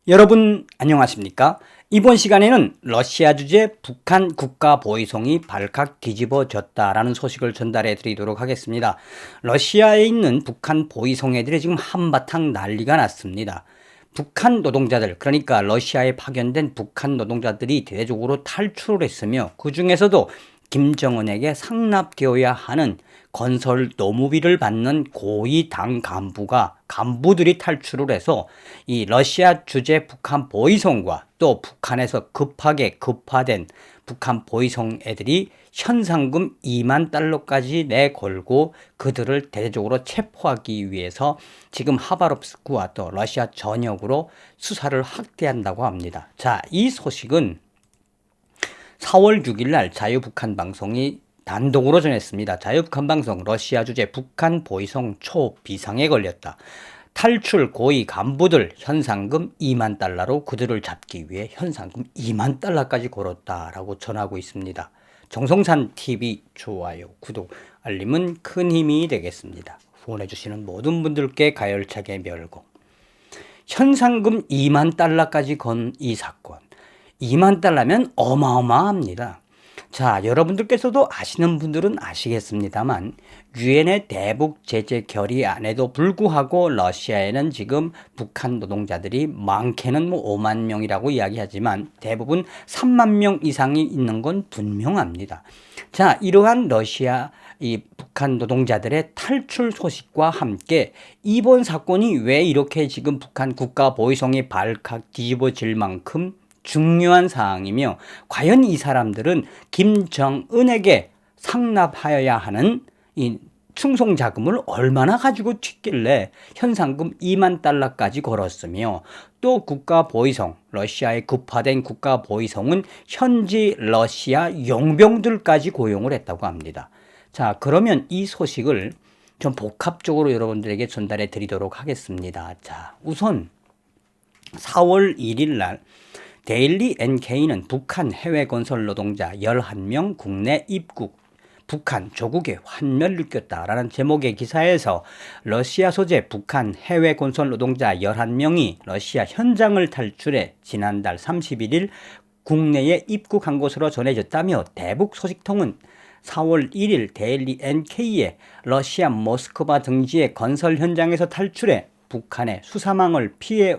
여러분 안녕하십니까? 이번 시간에는 러시아 주재 북한 국가 보위성이 발칵 뒤집어졌다라는 소식을 전달해 드리도록 하겠습니다. 러시아에 있는 북한 보위성애들이 지금 한바탕 난리가 났습니다. 북한 노동자들, 그러니까 러시아에 파견된 북한 노동자들이 대대적으로 탈출을 했으며 그 중에서도 김정은에게 상납되어야 하는 건설 노무비를 받는 고위 당 간부들이 탈출을 해서 이 러시아 주재 북한 보위성과 또 북한에서 급파된 북한 보위성 애들이 현상금 2만 달러까지 내걸고 그들을 대대적으로 체포하기 위해서 지금 하바롭스크와 또 러시아 전역으로 수사를 확대한다고 합니다. 자, 이 소식은 4월 6일 날 자유북한 방송이 단독으로 전했습니다. 자유북한 방송 러시아 주재 북한 보위성 초비상에 걸렸다. 탈출 고위 간부들 현상금 2만 달러로 그들을 잡기 위해 현상금 2만 달러까지 걸었다라고 전하고 있습니다. 정성산 TV 좋아요, 구독, 알림은 큰 힘이 되겠습니다. 후원해주시는 모든 분들께 가열차게 멸공. 현상금 2만 달러까지 건 이 사건. 2만 달러면 어마어마합니다. 자, 여러분들께서도 아시는 분들은 아시겠습니다만 유엔의 대북 제재 결의안에도 불구하고 러시아에는 지금 북한 노동자들이 많게는 5만 명이라고 이야기하지만 대부분 3만 명 이상이 있는 건 분명합니다. 자, 이러한 러시아 이 북한 노동자들의 탈출 소식과 함께 이번 사건이 왜 이렇게 지금 북한 국가 보위성이 발칵 뒤집어질 만큼 중요한 사항이며 과연 이 사람들은 김정은에게 상납하여야 하는 이 충송 자금을 얼마나 가지고 튀길래 현상금 2만 달러까지 걸었으며 또 국가 보위성, 러시아에 급파된 국가 보위성은 현지 러시아 용병들까지 고용을 했다고 합니다. 자, 그러면 이 소식을 좀 복합적으로 여러분들에게 전달해 드리도록 하겠습니다. 자, 우선 4월 1일 날 데일리 NK는 북한 해외 건설 노동자 11명 국내 입국, 북한 조국의 환멸 느꼈다라는 제목의 기사에서 러시아 소재 북한 해외 건설 노동자 11명이 러시아 현장을 탈출해 지난달 31일 국내에 입국한 것으로 전해졌다며 대북 소식통은 4월 1일 데일리 NK에 러시아 모스크바 등지의 건설 현장에서 탈출해 북한의 수사망을 피해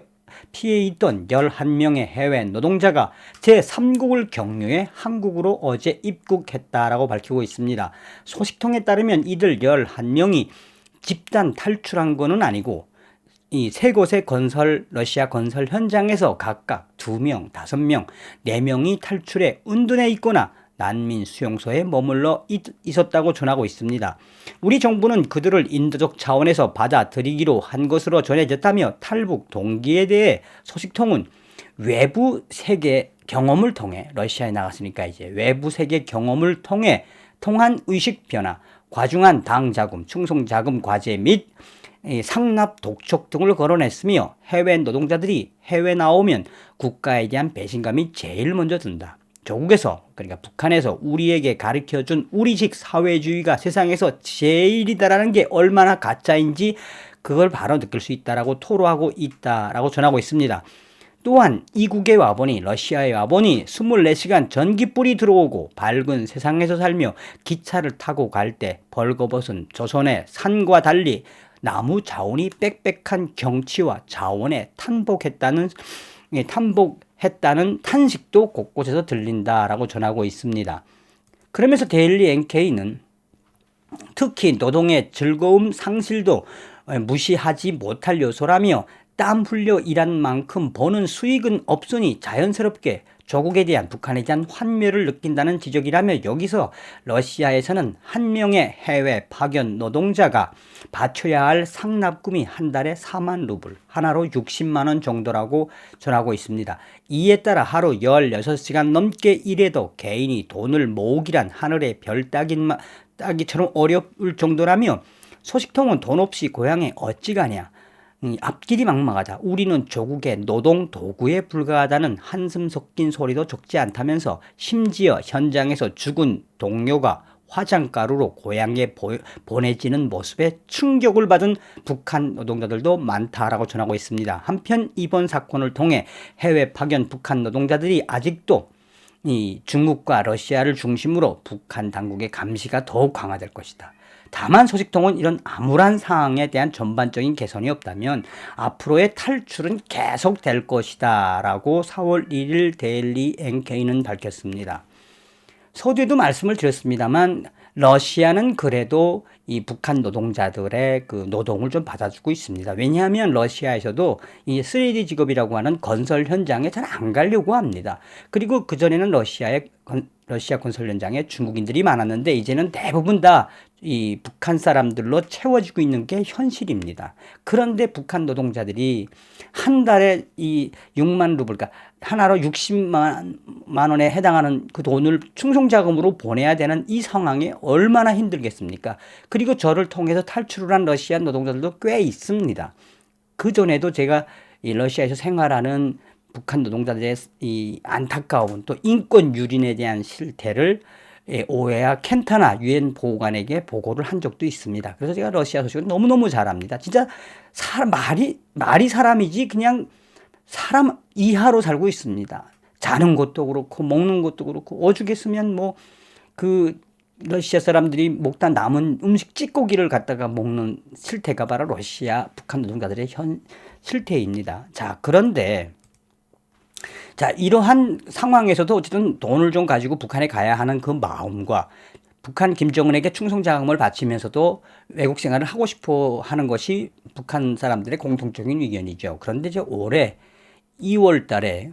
있던 11명의 해외 노동자가 제3국을 경유해 한국으로 어제 입국했다라고 밝히고 있습니다. 소식통에 따르면 이들 11명이 집단 탈출한 것은 아니고 이 세 곳의 러시아 건설 현장에서 각각 2명, 5명, 4명이 탈출해 은둔해 있거나 난민 수용소에 머물러 있었다고 전하고 있습니다. 우리 정부는 그들을 인도적 차원에서 받아들이기로 한 것으로 전해졌다며 탈북 동기에 대해 소식통은 외부 세계 경험을 통해 러시아에 나갔으니까 이제 외부 세계 경험을 통한 의식 변화, 과중한 당 자금, 충성 자금 과제 및 상납 독촉 등을 거론했으며 해외 노동자들이 해외 나오면 국가에 대한 배신감이 제일 먼저 든다. 조국에서, 그러니까 북한에서 우리에게 가르쳐준 우리식 사회주의가 세상에서 제일이다라는 게 얼마나 가짜인지 그걸 바로 느낄 수 있다라고 토로하고 있다라고 전하고 있습니다. 또한 이국에 와보니 러시아에 와보니 24시간 전기불이 들어오고 밝은 세상에서 살며 기차를 타고 갈 때 벌거벗은 조선의 산과 달리 나무 자원이 빽빽한 경치와 자원에 탄복했다는 탄식도 곳곳에서 들린다라고 전하고 있습니다. 그러면서 데일리 NK는 특히 노동의 즐거움 상실도 무시하지 못할 요소라며 땀 흘려 일한 만큼 버는 수익은 없으니 자연스럽게 조국에 대한 북한에 대한 환멸을 느낀다는 지적이라며 여기서 러시아에서는 한 명의 해외 파견 노동자가 바쳐야 할 상납금이 한 달에 4만 루블, 하나로 60만 원 정도라고 전하고 있습니다. 이에 따라 하루 16시간 넘게 일해도 개인이 돈을 모으기란 하늘의 별 따기처럼 어려울 정도라며 소식통은 돈 없이 고향에 어찌 가냐. 앞길이 막막하다. 우리는 조국의 노동 도구에 불과하다는 한숨 섞인 소리도 적지 않다면서 심지어 현장에서 죽은 동료가 화장가루로 고향에 보내지는 모습에 충격을 받은 북한 노동자들도 많다라고 전하고 있습니다. 한편 이번 사건을 통해 해외 파견 북한 노동자들이 아직도 이 중국과 러시아를 중심으로 북한 당국의 감시가 더욱 강화될 것이다. 다만 소식통은 이런 암울한 상황에 대한 전반적인 개선이 없다면 앞으로의 탈출은 계속될 것이다 라고 4월 1일 데일리 NK는 밝혔습니다. 서두에도 말씀을 드렸습니다만 러시아는 그래도 이 북한 노동자들의 그 노동을 좀 받아주고 있습니다. 왜냐하면 러시아에서도 이 3D 직업이라고 하는 건설 현장에 잘 안 가려고 합니다. 그리고 그전에는 러시아 건설 현장에 중국인들이 많았는데 이제는 대부분 다 이 북한 사람들로 채워지고 있는 게 현실입니다. 그런데 북한 노동자들이 한 달에 이 6만 루블, 그러니까 하나로 60만 원에 해당하는 그 돈을 충성자금으로 보내야 되는 이 상황에 얼마나 힘들겠습니까? 그리고 저를 통해서 탈출을 한 러시아 노동자들도 꽤 있습니다. 그 전에도 제가 이 러시아에서 생활하는 북한 노동자들의 이 안타까운 또 인권 유린에 대한 실태를 오해와 켄타나 유엔 보고관에게 보고를 한 적도 있습니다. 그래서 제가 러시아 소식을 너무너무 잘 압니다. 진짜 말이 사람이지 그냥 사람 이하로 살고 있습니다. 자는 것도 그렇고 먹는 것도 그렇고 오죽했으면 뭐 그 러시아 사람들이 먹다 남은 음식 찌꺼기를 갖다가 먹는 실태가 바로 러시아 북한 노동자들의 현 실태입니다. 자, 그런데 자, 이러한 상황에서도 어쨌든 돈을 좀 가지고 북한에 가야 하는 그 마음과 북한 김정은에게 충성자금을 바치면서도 외국 생활을 하고 싶어 하는 것이 북한 사람들의 공통적인 의견이죠. 그런데 이제 올해 2월 달에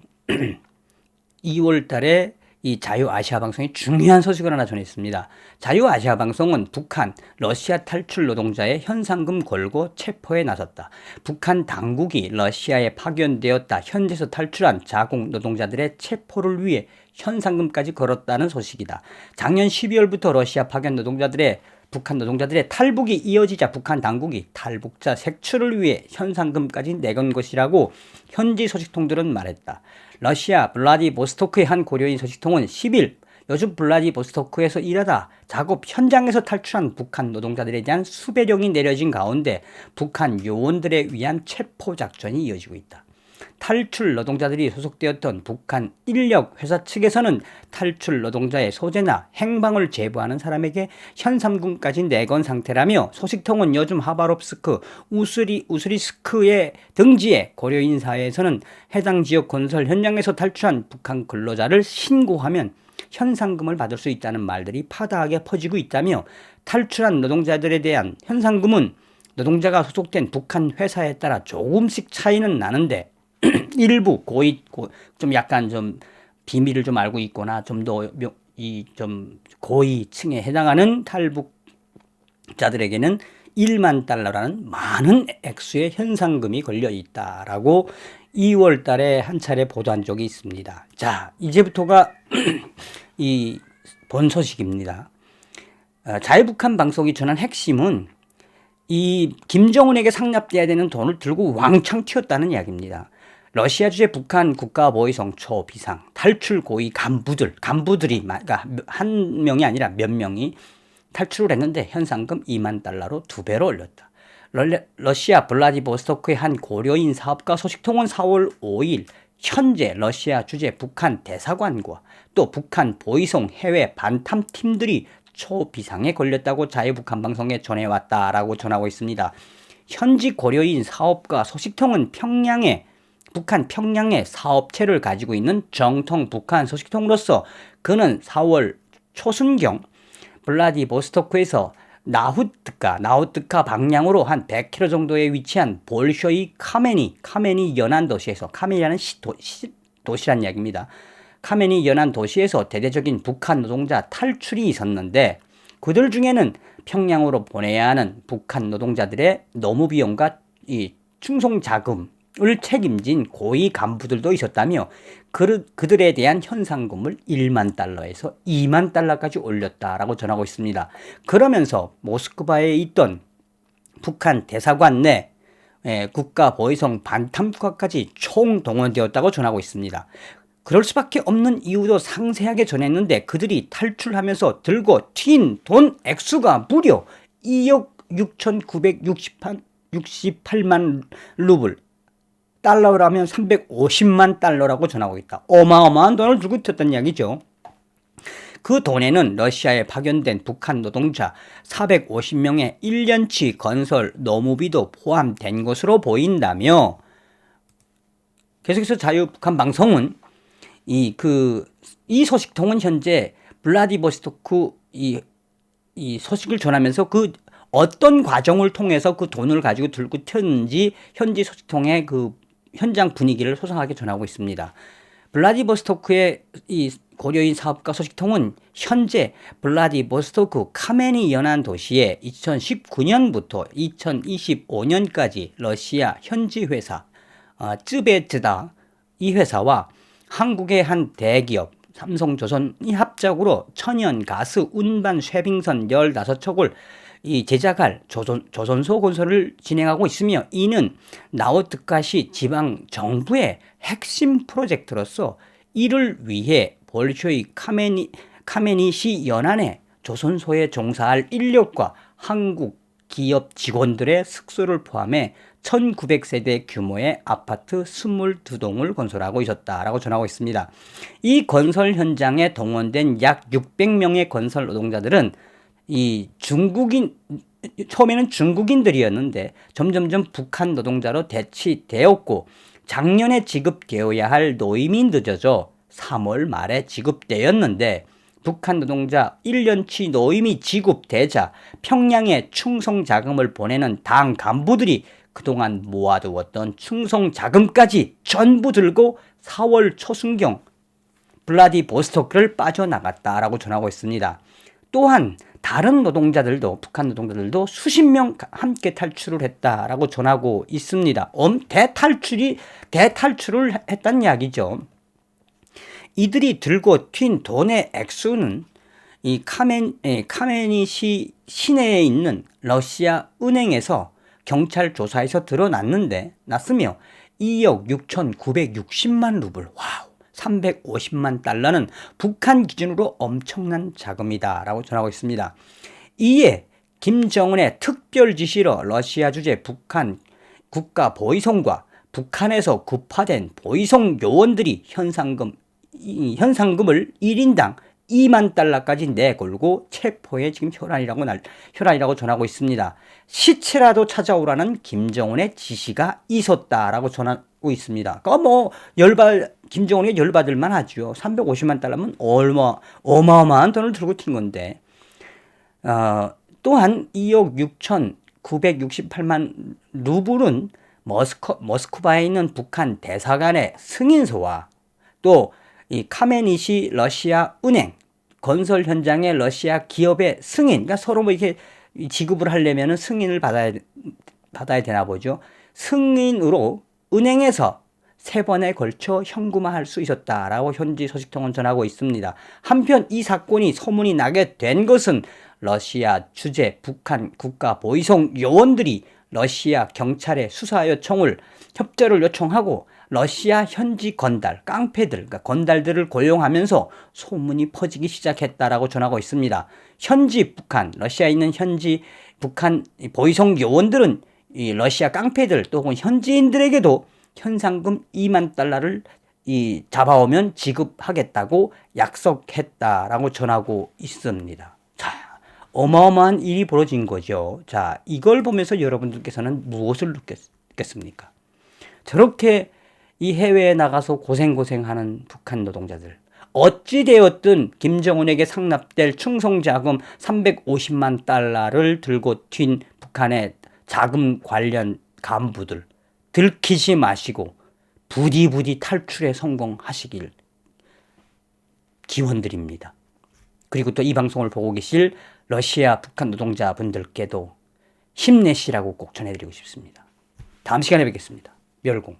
이 자유아시아 방송이 중요한 소식을 하나 전했습니다. 자유아시아 방송은 북한, 러시아 탈출 노동자의 현상금 걸고 체포에 나섰다. 북한 당국이 러시아에 파견되었다 현지에서 탈출한 자국 노동자들의 체포를 위해 현상금까지 걸었다는 소식이다. 작년 12월부터 러시아 파견 노동자들의 북한 노동자들의 탈북이 이어지자 북한 당국이 탈북자 색출을 위해 현상금까지 내건 것이라고 현지 소식통들은 말했다. 러시아 블라디보스토크의 한 고려인 소식통은 10일 요즘 블라디보스토크에서 일하다 작업 현장에서 탈출한 북한 노동자들에 대한 수배령이 내려진 가운데 북한 요원들에 의한 체포 작전이 이어지고 있다. 탈출 노동자들이 소속되었던 북한 인력 회사 측에서는 탈출 노동자의 소재나 행방을 제보하는 사람에게 현상금까지 내건 상태라며 소식통은 요즘 하바롭스크, 우스리스크의 등지의 고려인 사회에서는 해당 지역 건설 현장에서 탈출한 북한 근로자를 신고하면 현상금을 받을 수 있다는 말들이 파다하게 퍼지고 있다며 탈출한 노동자들에 대한 현상금은 노동자가 소속된 북한 회사에 따라 조금씩 차이는 나는데 일부 좀 약간 좀 비밀을 좀 알고 있거나 좀 더 좀 고위층에 해당하는 탈북자들에게는 1만 달러라는 많은 액수의 현상금이 걸려 있다라고 2월 달에 한 차례 보도한 적이 있습니다. 자, 이제부터가 이 본 소식입니다. 자유북한 방송이 전한 핵심은 이 김정은에게 상납돼야 되는 돈을 들고 왕창 튀었다는 이야기입니다. 러시아 주재 북한 국가보위성 초비상 탈출 고위 간부들이 그러니까 한 명이 아니라 몇 명이 탈출을 했는데 현상금 2만 달러로 2배로 올렸다. 러시아 블라디보스토크의 한 고려인 사업가 소식통은 4월 5일 현재 러시아 주재 북한 대사관과 또 북한 보위성 해외 반탐팀들이 초비상에 걸렸다고 자유북한 방송에 전해왔다라고 전하고 있습니다. 현지 고려인 사업가 소식통은 북한 평양에 사업체를 가지고 있는 정통 북한 소식통으로서 그는 4월 초순경 블라디보스토크에서 나우트카 방향으로 한 100km 정도에 위치한 볼쇼이 카메니 연안 도시에서 카메니라는 도시란 이야기입니다. 카메니 연안 도시에서 대대적인 북한 노동자 탈출이 있었는데 그들 중에는 평양으로 보내야 하는 북한 노동자들의 노무 비용과 이 충송 자금을 책임진 고위 간부들도 있었다며 그들에 대한 현상금을 1만 달러에서 2만 달러까지 올렸다라고 전하고 있습니다. 그러면서 모스크바에 있던 북한 대사관 내 국가보위성 반탐국가까지 총동원되었다고 전하고 있습니다. 그럴 수밖에 없는 이유도 상세하게 전했는데 그들이 탈출하면서 들고 튄 돈 액수가 무려 2억 6,968만 루블, 달러라면 350만 달러라고 전하고 있다. 어마어마한 돈을 들고 튀었다는 이야기죠. 그 돈에는 러시아에 파견된 북한 노동자 450명의 1년치 건설 노무비도 포함된 것으로 보인다며, 계속해서 자유북한 방송은 이 소식통은 현재 블라디보스토크 이 소식을 전하면서 그 어떤 과정을 통해서 그 돈을 가지고 들고 튀었는지 현지 소식통의 그 현장 분위기를 소상하게 전하고 있습니다. 블라디보스토크의 이 고려인 사업가 소식통은 현재 블라디보스토크 카메니 연안 도시에 2019년부터 2025년까지 러시아 현지 회사 쯔베트다, 이 회사와 한국의 한 대기업 삼성조선이 합작으로 천연 가스 운반 쇄빙선 15척을 제작할 조선소 건설을 진행하고 있으며, 이는 나우트카시 지방 정부의 핵심 프로젝트로서 이를 위해 볼쇼이 카메니시 연안에 조선소에 종사할 인력과 한국 기업 직원들의 숙소를 포함해 1900세대 규모의 아파트 22동을 건설하고 있었다라고 전하고 있습니다. 이 건설 현장에 동원된 약 600명의 건설 노동자들은 처음에는 중국인들이었는데 점점점 북한 노동자로 대치되었고, 작년에 지급되어야 할 노임이 늦어져 3월 말에 지급되었는데, 북한 노동자 1년치 노임이 지급되자 평양에 충성 자금을 보내는 당 간부들이 그동안 모아두었던 충성 자금까지 전부 들고 4월 초순경 블라디보스토크를 빠져나갔다라고 전하고 있습니다. 또한 다른 노동자들도, 북한 노동자들도 수십 명 함께 탈출을 했다라고 전하고 있습니다. 대탈출을 했다는 이야기죠. 이들이 들고 튄 돈의 액수는 이 카메니시 시내에 있는 러시아 은행에서 경찰 조사에서 났으며 2억 6,960만 루블, 와우, 350만 달러는 북한 기준으로 엄청난 자금이다라고 전하고 있습니다. 이에 김정은의 특별 지시로 러시아 주재 북한 국가 보위성과 북한에서 구파된 보위성 요원들이 현상금을 1인당 2만 달러까지 내걸고 체포에 지금 혈안이라고 전하고 있습니다. 시체라도 찾아오라는 김정은의 지시가 있었다라고 전하고 있습니다. 김정은이 열받을 만하죠. 350만 달러면 어마어마한 돈을 들고 튄 건데. 또한 2억 6,968만 루블은 모스크바에 있는 북한 대사관의 승인서와 또 이 카메니시 러시아 은행 건설 현장의 러시아 기업의 승인, 그러니까 서로 이렇게 지급을 하려면 승인을 받아야 되나 보죠. 승인으로 은행에서 3번에 걸쳐 현금화할 수 있었다라고 현지 소식통은 전하고 있습니다. 한편 이 사건이 소문이 나게 된 것은 러시아 주재 북한 국가 보위성 요원들이 러시아 경찰의 협조를 요청하고 러시아 현지 깡패들, 그러니까 건달들을 고용하면서 소문이 퍼지기 시작했다라고 전하고 있습니다. 러시아에 있는 현지 북한 보위성 요원들은 이 러시아 깡패들 또는 현지인들에게도 현상금 2만 달러를 잡아오면 지급하겠다고 약속했다라고 전하고 있습니다. 자, 어마어마한 일이 벌어진 거죠. 자, 이걸 보면서 여러분들께서는 무엇을 느꼈습니까? 저렇게 이 해외에 나가서 고생하는 북한 노동자들, 어찌되었든 김정은에게 상납될 충성자금 350만 달러를 들고 튄 북한의 자금 관련 간부들, 들키지 마시고 부디 탈출에 성공하시길 기원드립니다. 그리고 또 이 방송을 보고 계실 러시아 북한 노동자분들께도 힘내시라고 꼭 전해드리고 싶습니다. 다음 시간에 뵙겠습니다. 멸공.